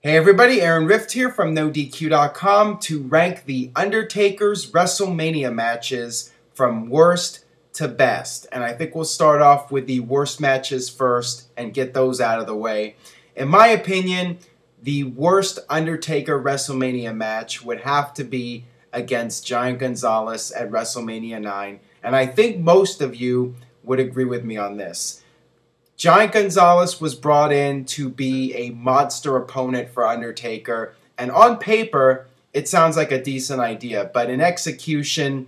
Hey everybody, Aaron Rift here from NoDQ.com to rank the Undertaker's WrestleMania matches from worst to best. And I think we'll start off with the worst matches first and get those out of the way. In my opinion, the worst Undertaker WrestleMania match would have to be against Giant Gonzalez at WrestleMania 9. And I think most of you would agree with me on this. Giant Gonzalez was brought in to be a monster opponent for Undertaker, and on paper, it sounds like a decent idea, but in execution,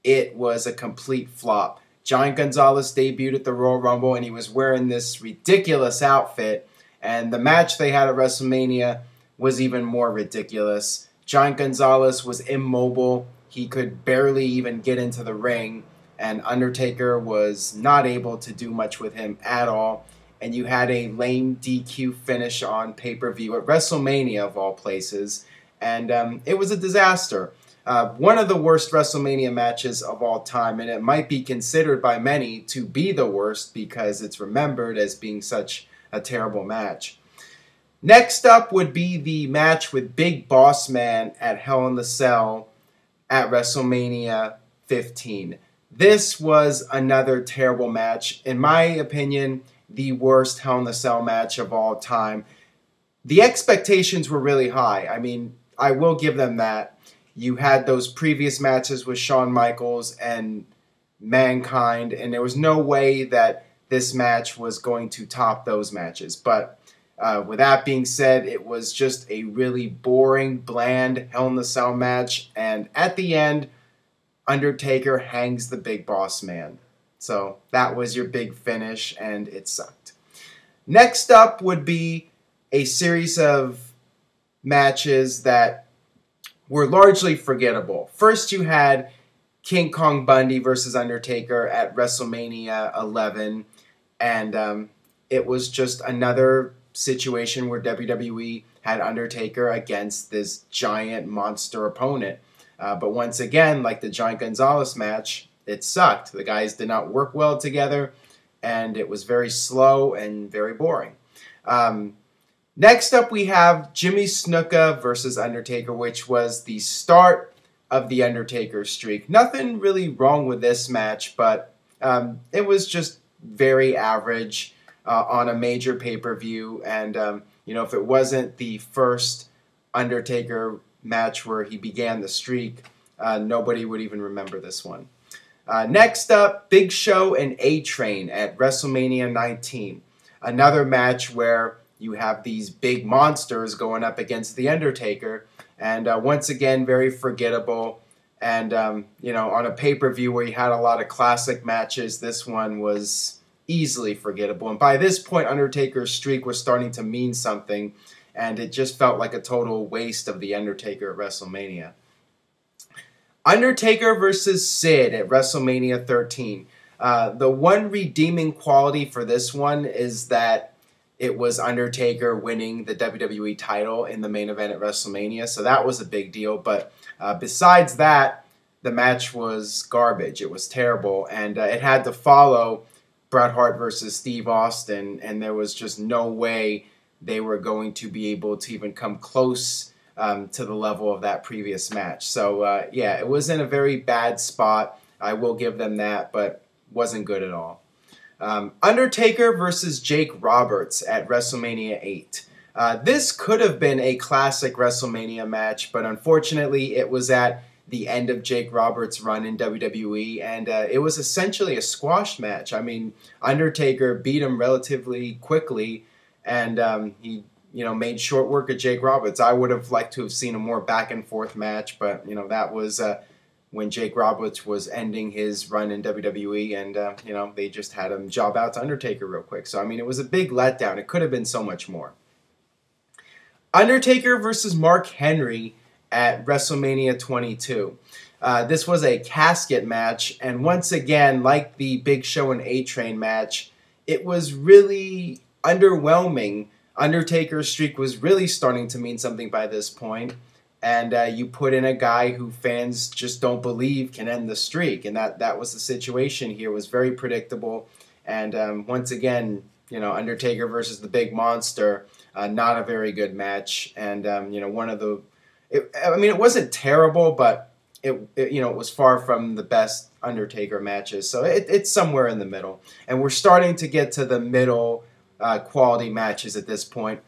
it was a complete flop. Giant Gonzalez debuted at the Royal Rumble, and he was wearing this ridiculous outfit, and the match they had at WrestleMania was even more ridiculous. Giant Gonzalez was immobile. He could barely even get into the ring, and Undertaker was not able to do much with him at all. And you had a lame DQ finish on pay-per-view at WrestleMania, of all places. And it was a disaster. One of the worst WrestleMania matches of all time, and it might be considered by many to be the worst because it's remembered as being such a terrible match. Next up would be the match with Big Bossman at Hell in the Cell at WrestleMania 15. This was another terrible match. In my opinion, the worst Hell in the Cell match of all time. The expectations were really high. I mean, I will give them that. You had those previous matches with Shawn Michaels and Mankind, and there was no way that this match was going to top those matches. But with that being said, it was just a really boring, bland Hell in the Cell match. And at the end, Undertaker hangs the Big Boss Man. So that was your big finish, and it sucked. Next up would be a series of matches that were largely forgettable. First, you had King Kong Bundy versus Undertaker at WrestleMania 11, and it was just another situation where WWE had Undertaker against this giant monster opponent. But once again, like the Giant Gonzalez match, it sucked. The guys did not work well together, and it was very slow and very boring. Next up, we have Jimmy Snuka versus Undertaker, which was the start of the Undertaker streak. Nothing really wrong with this match, but it was just very average on a major pay-per-view. And, if it wasn't the first Undertaker match where he began the streak, nobody would even remember this one. Next up, Big Show and A-Train at WrestleMania 19. Another match where you have these big monsters going up against The Undertaker, and once again, very forgettable. And, on a pay-per-view where you had a lot of classic matches, this one was easily forgettable. And by this point, Undertaker's streak was starting to mean something, and it just felt like a total waste of The Undertaker at WrestleMania. Undertaker versus Sid at WrestleMania 13. The one redeeming quality for this one is that it was Undertaker winning the WWE title in the main event at WrestleMania, so that was a big deal. But besides that, the match was garbage. It was terrible, and it had to follow Bret Hart versus Steve Austin, and there was just no way they were going to be able to even come close to the level of that previous match. So, yeah, it was in a very bad spot. I will give them that, but wasn't good at all. Undertaker versus Jake Roberts at WrestleMania 8. This could have been a classic WrestleMania match, but unfortunately it was at the end of Jake Roberts' run in WWE, and it was essentially a squash match. I mean, Undertaker beat him relatively quickly, and he, made short work of Jake Roberts. I would have liked to have seen a more back and forth match, but that was when Jake Roberts was ending his run in WWE, and they just had him job out to Undertaker real quick. So I mean, it was a big letdown. It could have been so much more. Undertaker versus Mark Henry at WrestleMania 22. This was a casket match, and once again, like the Big Show and A-Train match, it was really underwhelming. Undertaker's streak was really starting to mean something by this point, and you put in a guy who fans just don't believe can end the streak, and that was the situation here. It was very predictable, and once again, Undertaker versus the Big Monster. Not a very good match, and one of the. It wasn't terrible, but it was far from the best Undertaker matches. So it's somewhere in the middle, and we're starting to get to the middle quality matches at this point.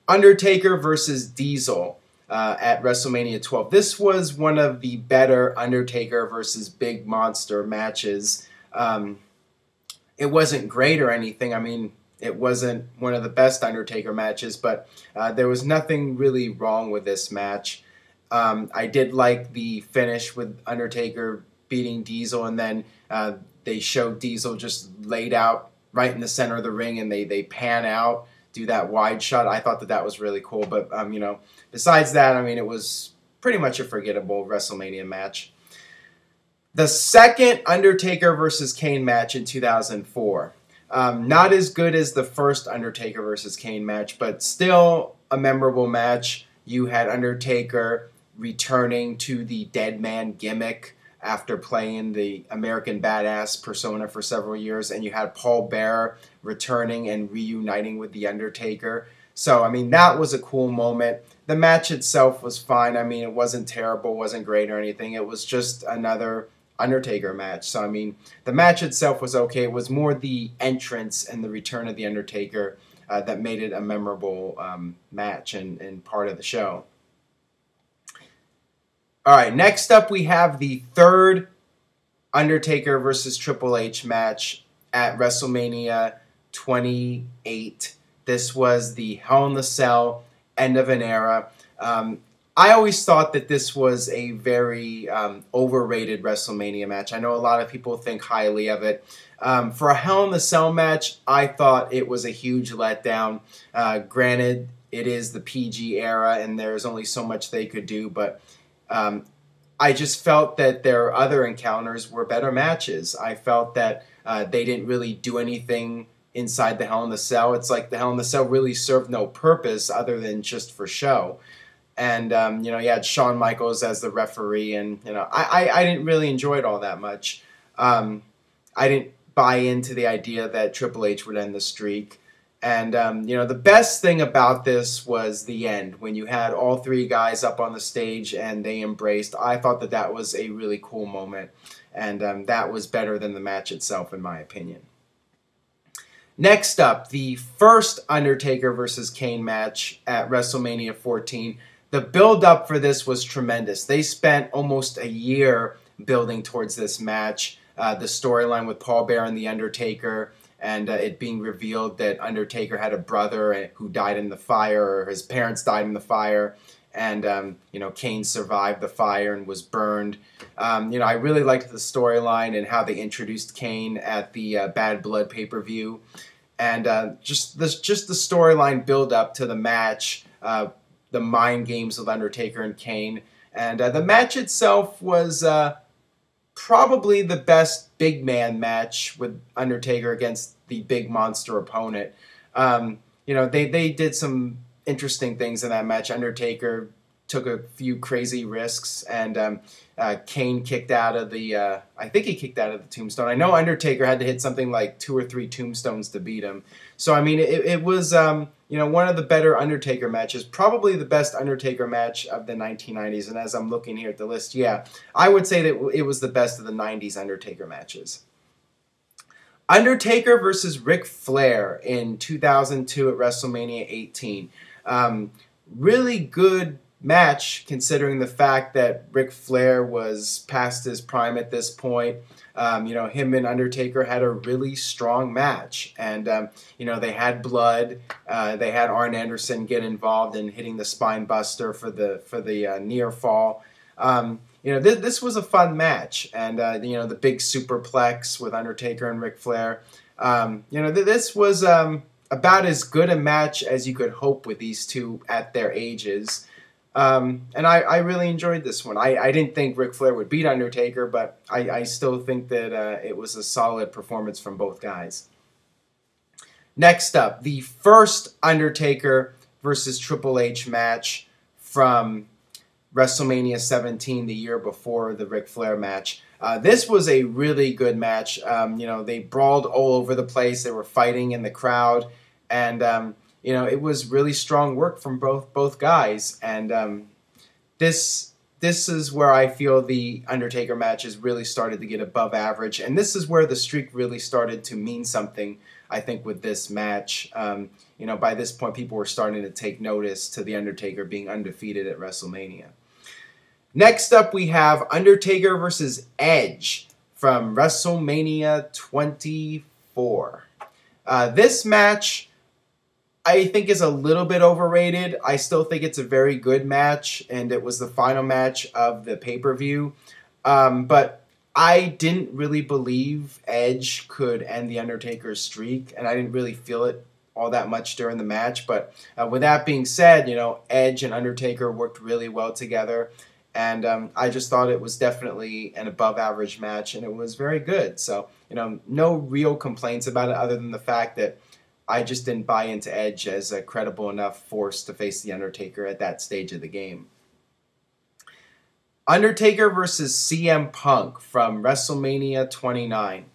Undertaker versus Diesel at WrestleMania 12. This was one of the better Undertaker versus Big Monster matches. It wasn't great or anything. It wasn't one of the best Undertaker matches, but there was nothing really wrong with this match. I did like the finish with Undertaker beating Diesel, and then they showed Diesel just laid out right in the center of the ring, and they pan out, do that wide shot. I thought that was really cool, but besides that, it was pretty much a forgettable WrestleMania match. The second Undertaker versus Kane match in 2004. Not as good as the first Undertaker versus Kane match, but still a memorable match. You had Undertaker returning to the dead man gimmick after playing the American Badass persona for several years, and you had Paul Bearer returning and reuniting with the Undertaker. So, that was a cool moment. The match itself was fine. It wasn't terrible, wasn't great or anything. It was just another Undertaker match. So, the match itself was okay. It was more the entrance and the return of the Undertaker that made it a memorable match and part of the show. All right, next up we have the third Undertaker versus Triple H match at WrestleMania 28. This was the Hell in a Cell, end of an era. I always thought that this was a very overrated WrestleMania match. I know a lot of people think highly of it. For a Hell in a Cell match, I thought it was a huge letdown. Granted, it is the PG era, and there's only so much they could do, but I just felt that their other encounters were better matches. I felt that they didn't really do anything inside the Hell in a Cell. It's like the Hell in a Cell really served no purpose other than just for show. And, you had Shawn Michaels as the referee, and, I didn't really enjoy it all that much. I didn't buy into the idea that Triple H would end the streak. And, the best thing about this was the end, when you had all three guys up on the stage and they embraced. I thought that was a really cool moment, and that was better than the match itself, in my opinion. Next up, the first Undertaker versus Kane match at WrestleMania 14. The build-up for this was tremendous. They spent almost a year building towards this match. The storyline with Paul Bearer and The Undertaker, and it being revealed that Undertaker had a brother who died in the fire, or his parents died in the fire, and Kane survived the fire and was burned. I really liked the storyline and how they introduced Kane at the Bad Blood pay-per-view, and just the storyline build up to the match, the mind games with Undertaker and Kane, and the match itself was probably the best big man match with Undertaker against the big monster opponent. They did some interesting things in that match. Undertaker took a few crazy risks, and Kane kicked out of the, I think he kicked out of the tombstone. I know Undertaker had to hit something like 2 or 3 tombstones to beat him. So, it was, one of the better Undertaker matches, probably the best Undertaker match of the 1990s. And as I'm looking here at the list, yeah, I would say that it was the best of the 90s Undertaker matches. Undertaker versus Ric Flair in 2002 at WrestleMania 18. Really good match, considering the fact that Ric Flair was past his prime at this point. Him and Undertaker had a really strong match, and they had blood. They had Arn Anderson get involved in hitting the spine buster for the near fall. This was a fun match, and the big superplex with Undertaker and Ric Flair. This was about as good a match as you could hope with these two at their ages. And I really enjoyed this one. I didn't think Ric Flair would beat Undertaker, but I still think that it was a solid performance from both guys. Next up, the first Undertaker versus Triple H match from WrestleMania 17, the year before the Ric Flair match. This was a really good match. They brawled all over the place. They were fighting in the crowd. And, it was really strong work from both guys, and this is where I feel the Undertaker matches really started to get above average, and this is where the streak really started to mean something, I think, with this match. By this point, people were starting to take notice to the Undertaker being undefeated at WrestleMania. Next up, we have Undertaker versus Edge from WrestleMania 24. This match, I think, is a little bit overrated. I still think it's a very good match, and it was the final match of the pay-per-view. But I didn't really believe Edge could end the Undertaker's streak, and I didn't really feel it all that much during the match. But with that being said, Edge and Undertaker worked really well together, and I just thought it was definitely an above-average match, and it was very good. So, no real complaints about it other than the fact that I just didn't buy into Edge as a credible enough force to face The Undertaker at that stage of the game. Undertaker versus CM Punk from WrestleMania 29.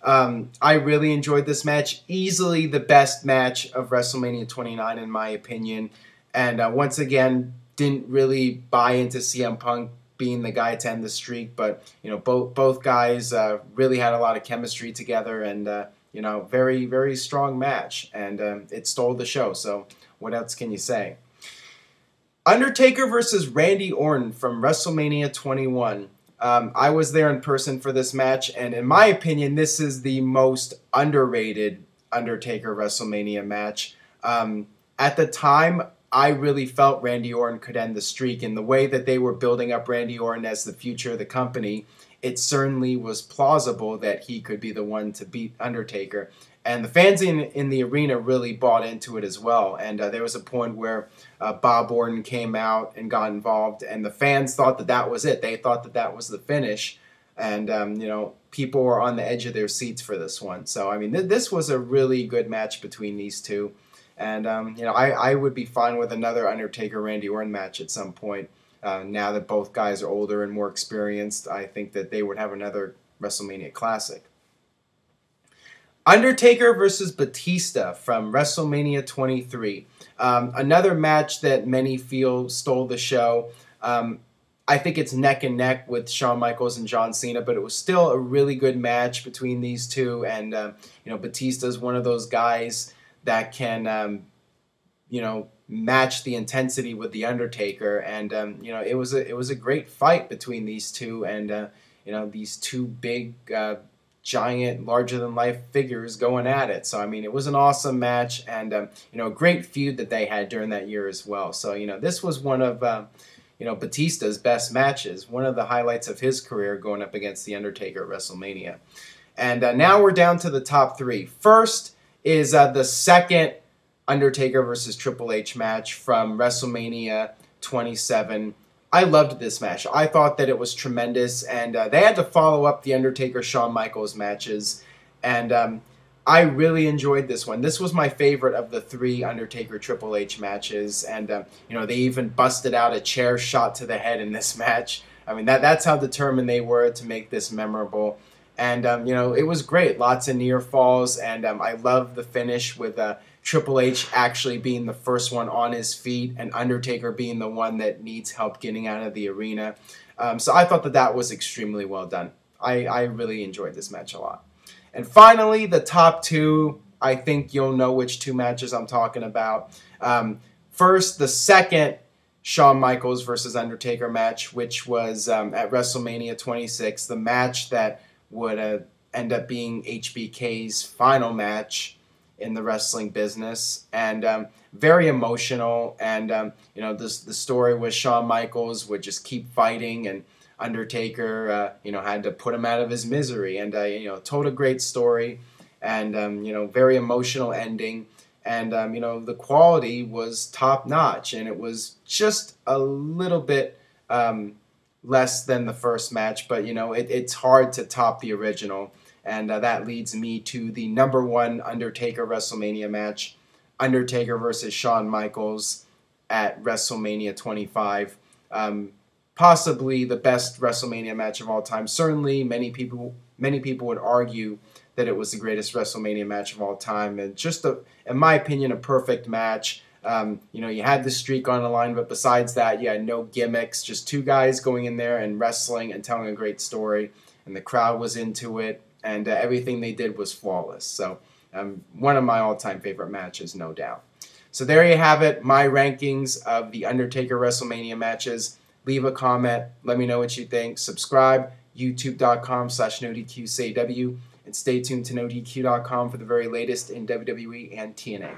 I really enjoyed this match. Easily the best match of WrestleMania 29 in my opinion. And once again, didn't really buy into CM Punk being the guy to end the streak. But, both guys really had a lot of chemistry together, and very, very strong match, and it stole the show, so what else can you say? Undertaker versus Randy Orton from WrestleMania 21. I was there in person for this match, and in my opinion, this is the most underrated Undertaker WrestleMania match. At the time, I really felt Randy Orton could end the streak, and the way that they were building up Randy Orton as the future of the company, it certainly was plausible that he could be the one to beat Undertaker. And the fans in the arena really bought into it as well. And there was a point where Bob Orton came out and got involved, and the fans thought that that was it. They thought that that was the finish. And, people were on the edge of their seats for this one. So, I mean, this was a really good match between these two. And, I would be fine with another Undertaker-Randy Orton match at some point. Now that both guys are older and more experienced, I think that they would have another WrestleMania Classic. Undertaker versus Batista from WrestleMania 23. Another match that many feel stole the show. I think it's neck and neck with Shawn Michaels and John Cena, but it was still a really good match between these two. And, Batista is one of those guys that can, match the intensity with the Undertaker, and it was a great fight between these two, and these two big, giant, larger than life figures going at it. So I mean, it was an awesome match, and a great feud that they had during that year as well. So this was one of Batista's best matches, one of the highlights of his career, going up against the Undertaker at WrestleMania. And now we're down to the top three. First is the second Undertaker versus Triple H match from WrestleMania 27. I loved this match. I thought that it was tremendous, and they had to follow up the Undertaker-Shawn Michaels matches, and I really enjoyed this one. This was my favorite of the three Undertaker-Triple H matches, and they even busted out a chair shot to the head in this match. I mean, that's how determined they were to make this memorable. And, it was great. Lots of near falls, and I love the finish with Triple H actually being the first one on his feet, and Undertaker being the one that needs help getting out of the arena. So I thought that was extremely well done. I really enjoyed this match a lot. And finally, the top two, I think you'll know which two matches I'm talking about. First, the second Shawn Michaels versus Undertaker match, which was at WrestleMania 26, the match that would end up being HBK's final match in the wrestling business, and very emotional. And the story was Shawn Michaels would just keep fighting, and Undertaker had to put him out of his misery, and told a great story, and very emotional ending, and the quality was top notch, and it was just a little bit less than the first match, but it's hard to top the original. And that leads me to the number one Undertaker WrestleMania match, Undertaker versus Shawn Michaels at WrestleMania 25. Possibly the best WrestleMania match of all time. Certainly, many people would argue that it was the greatest WrestleMania match of all time, and just, in my opinion, a perfect match. You know, you had the streak on the line, but besides that, you had no gimmicks, just two guys going in there and wrestling and telling a great story, and the crowd was into it, and everything they did was flawless. So one of my all-time favorite matches, no doubt. So there you have it, my rankings of the Undertaker WrestleMania matches. Leave a comment, let me know what you think. Subscribe, youtube.com/NoDQCAW, and stay tuned to NoDQ.com for the very latest in WWE and TNA.